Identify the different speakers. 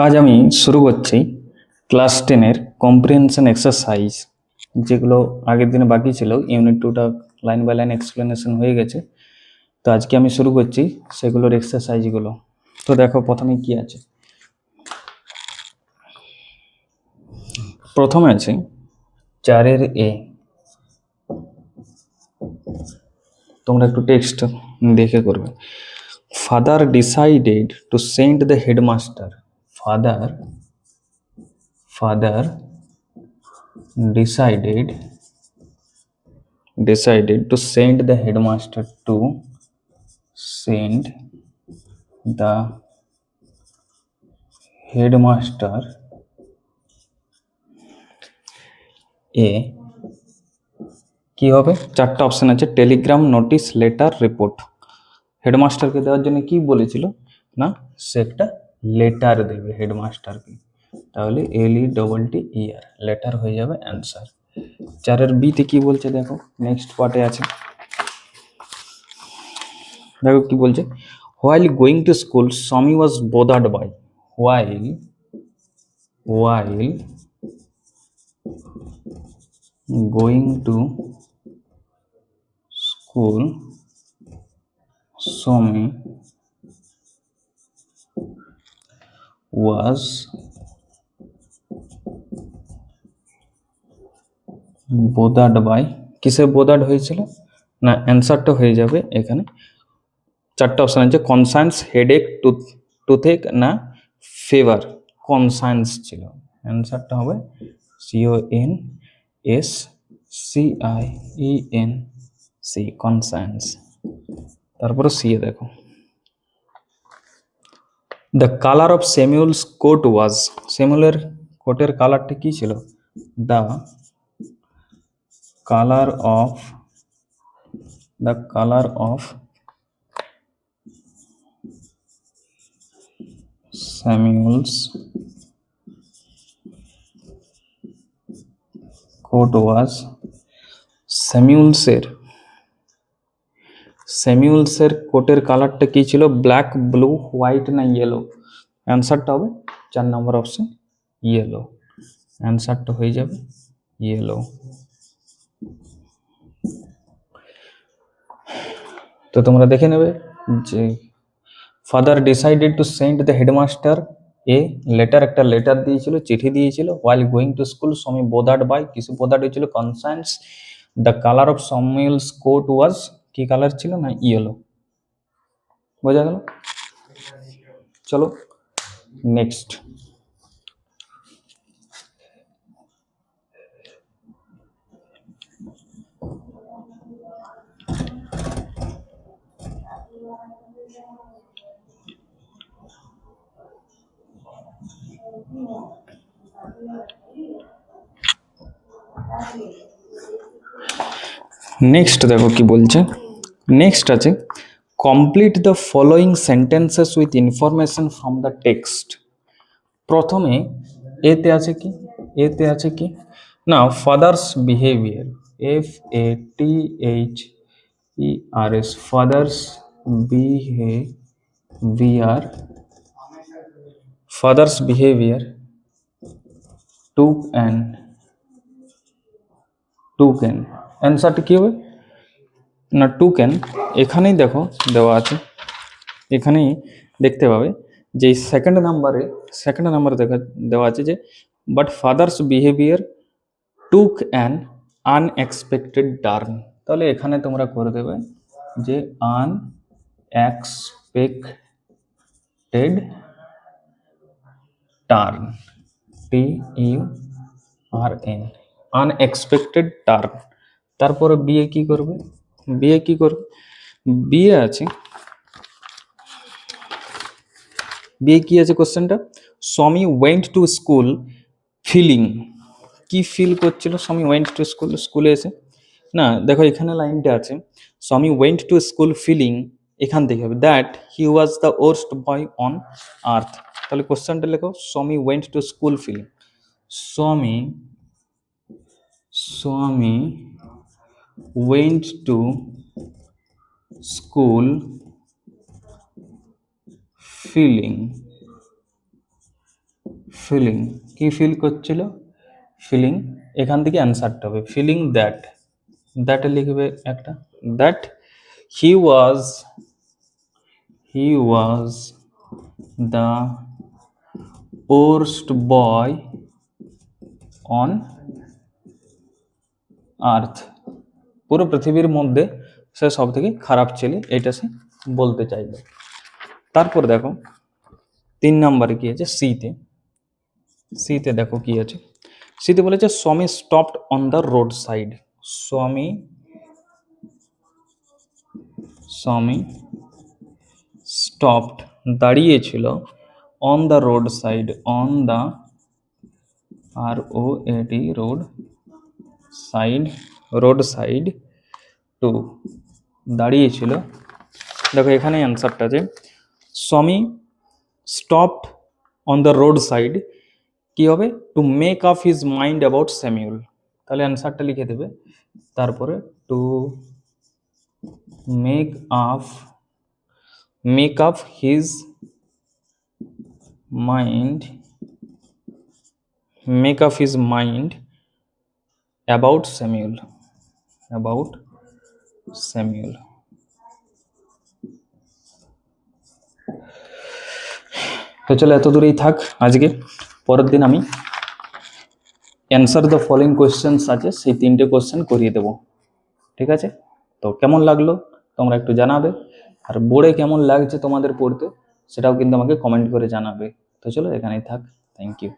Speaker 1: আজ আমি শুরু করছি ক্লাস 10-এর কম্প্রিহেনশন এক্সারসাইজ, যেগুলো আগের দিনে বাকি ছিল। ইউনিট 2টা লাইন বাই লাইন এক্সপ্লেনেশন হয়ে গেছে, তো আজকে আমি শুরু করছি সেগুলোর এক্সারসাইজগুলো। তো দেখো প্রথমে কি আছে। প্রথমে আছে 4-এর এ। তোমরা একটু টেক্সট দেখে করবে। Father decided to send the headmaster. Father decided to send the headmaster to send the headmaster a কি হবে, চারটা অপশন আছে, টেলিগ্রাম, নোটিশ, লেটার, রিপোর্ট। হেডমাস্টারকে দেওয়ার জন্য কি বলেছিল না, সে একটা লেটার দেবে হেডমাস্টারকে, তাহলে LETTER লেটার হয়ে যাবে অ্যান্সার। 4-এর বিতে কি বলছে দেখো, নেক্সট পার্টে আছে। দেখো কি বলছে, while going to school Swami was bothered by while going to school Swami was bothered by, কিসে বোদার্ড হয়েছিল না, অ্যান্সারটা হয়ে যাবে এখানে। চারটা অপশন আছে, কনসার্নস, হেডেক, টুথেক না ফিভার। কনসার্নস ছিল, অ্যান্সারটা হবে CONSCIENC, কনসার্নস। তারপরে সি এ দেখো, the colour of Samuel's coat was. স্যামুয়েলের কোটের কালারটা কি ছিল, the colour of Samuel's coat was. স্যামুয়েলসের কোটের কালারটা কি ছিল, ব্ল্যাক, ব্লু, হোয়াইট না ইয়েলো। অ্যান্সারটা হবে 4 নম্বর অপশন ইয়েলো। অ্যান্সারটা হয়ে যাবে ইয়েলো। তো তোমরা দেখে নেবে যে father decided to send the headmaster a letter, একটা লেটার দিয়েছিল, চিঠি দিয়েছিল। হোয়াইল গোয়িং টু স্কুল স্বামী বোদার্ড বাই, কিছু বোদার্ড হয়েছিল, concerns. The colour of Samuel's coat was, কি কালার ছিল না ইয়েলো। বোঝা গেল? চলো নেক্সট। নেক্সট দেখো কি বলছে। নেক্সট আছে, complete the following sentences with information from the text. প্রথমে এতে আছে কি না, father's behaviour, FATHERS, father's behaviour took an. অ্যান্সারটা কি হবে না, টু ক্যান। এখানেই দেখো দেওয়া আছে, এখানেই দেখতে পাবে যে সেকেন্ড নাম্বারে দেওয়া আছে যে but father's behaviour took an unexpected turn. তাহলে এখানে তোমরা করে দেবে যে unexpected turn, TURN, unexpected turn. তারপরে বিয়ে কি করবে, বিয়ে আছে কোশ্চেনটা, স্বামী ওয়েন্ট টু স্কুল ফিলিং, কি ফিল করছিল স্বামী ওয়েন্ট টু স্কুলে এসে না। দেখো এখানে লাইনটা আছে, স্বামী ওয়েন্ট টু স্কুল ফিলিং, এখান থেকে হবে that he was the worst boy on earth. তাহলে কোশ্চেনটা লেখো, Swami went to school feeling, Swami went to school feeling feeling কি ফিল করছিল, ফিলিং, এখান থেকে অ্যান্সারটা হবে ফিলিং দ্যাট, দ্যাট লিখবে একটা, that he was the worst boy on earth, পুরো পৃথিবীর মধ্যে সে সব থেকে খারাপ ছেলে, এটা সে বলতে চাইবে। তারপর দেখো 3 নম্বরে কি আছে, সিতে দেখো কি আছে, সিতে বলেছে Swami stopped on the road side, Swami stopped দাঁড়িয়েছিল, on the road side, on the ROAD road side to, দাঁড়িয়েছিল। দেখো এখানে অ্যান্সারটা আছে Swami stopped on the road side, কি হবে, to make up his mind about Samuel, তাহলে অ্যান্সারটা লিখে দেবে। তারপরে to make up his mind about Samuel, তো চলো এত দূরেই থাক আজকে, পরের দিন আমি অ্যান্সার দ্য ফলোইং কোয়েশ্চেন্স আছে সেই 3টে কোয়েশ্চেন করিয়ে দেবো, ঠিক আছে? তো কেমন লাগলো তোমরা একটু জানাবে, আর বোর্ডে কেমন লাগছে তোমাদের পড়তে সেটাও কিন্তু আমাকে কমেন্ট করে জানাবে। তো চলো এখানেই থাক, থ্যাংক ইউ।